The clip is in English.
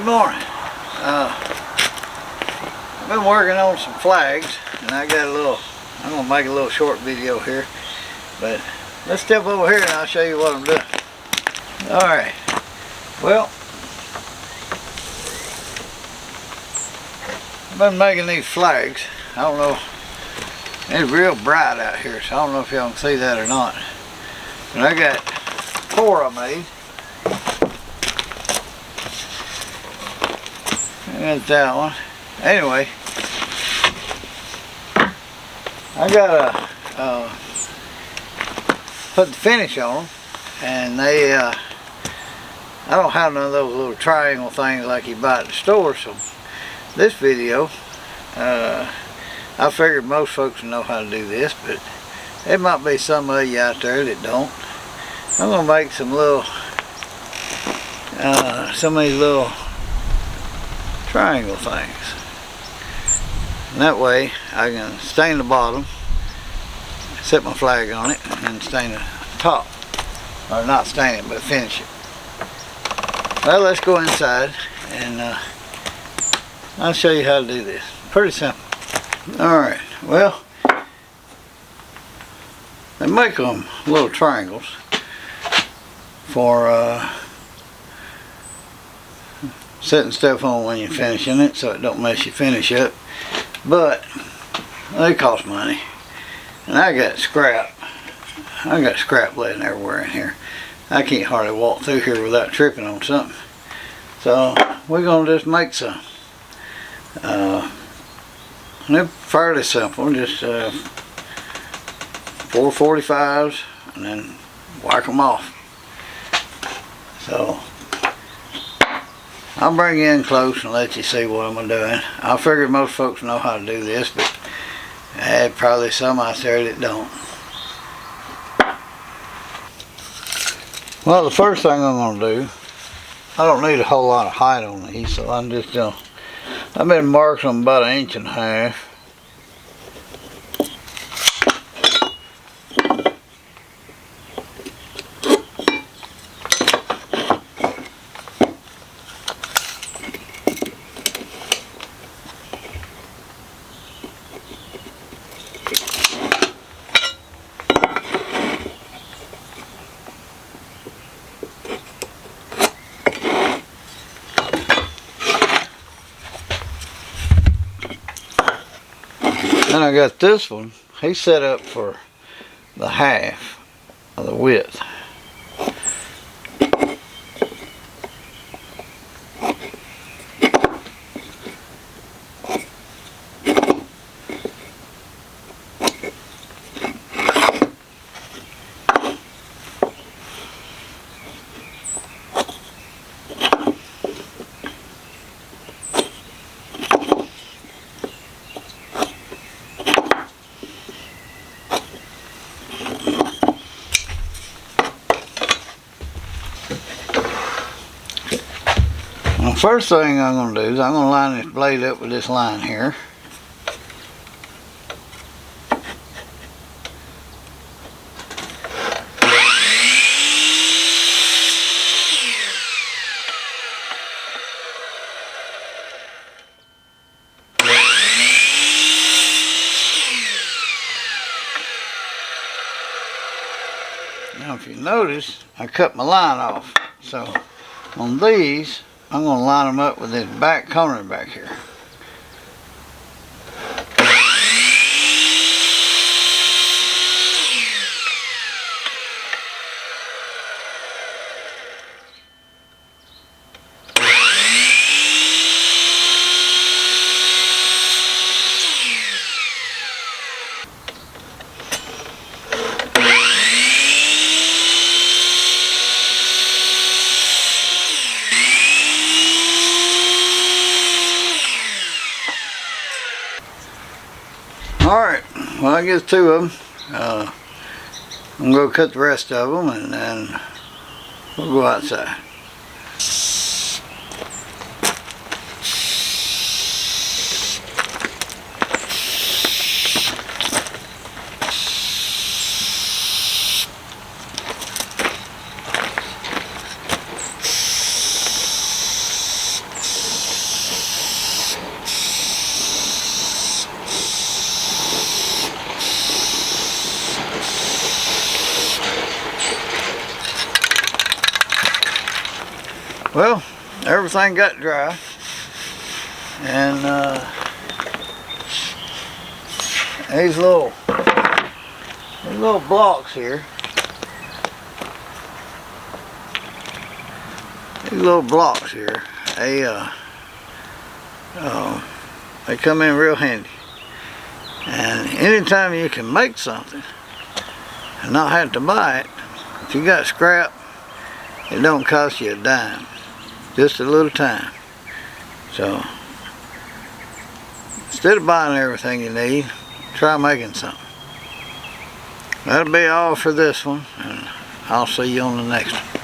Good morning. I've been working on some flags, and I got I'm gonna make a little short video here, but let's step over here and I'll show you what I'm doing. Alright, well, I've been making these flags. I don't know, it's real bright out here, so I don't know if y'all can see that or not, but I got 4 of them made. Got that one. Anyway, I gotta put the finish on them, and they I don't have none of those little triangle things like you buy at the store, so this video I figured most folks know how to do this, but there might be some of you out there that don't. I'm gonna make some little some of these little triangle things, and that way I can stain the bottom, set my flag on it, and stain the top, or not stain it but finish it. Well, let's go inside and I'll show you how to do this. Pretty simple. Alright, well, they make them little triangles for setting stuff on when you're finishing it, so it don't mess your finish up, but they cost money, and I got scrap laying everywhere in here. I can't hardly walk through here without tripping on something, so we're gonna just make some. They're fairly simple, just 445s and then whack them off. So I'll bring you in close and let you see what I'm doing. I figured most folks know how to do this, but there's probably some out there that don't. Well, the first thing I'm going to do, I don't need a whole lot of height on these, so I'm just going to, I've been marking them about 1.5 inches. Then I got this one. He's set up for the half of the width. The first thing I'm going to do is I'm going to line this blade up with this line here. Now if you notice, I cut my line off, so on these I'm going to line them up with this back corner back here. Alright, well I guess 2 of them. I'm going to cut the rest of them and then we'll go outside. Well, everything got dry, and these little blocks here, they come in real handy. And anytime you can make something and not have to buy it, if you got scrap, it don't cost you a dime, just a little time. So instead of buying everything you need, try making something. That'll be all for this one, and I'll see you on the next one.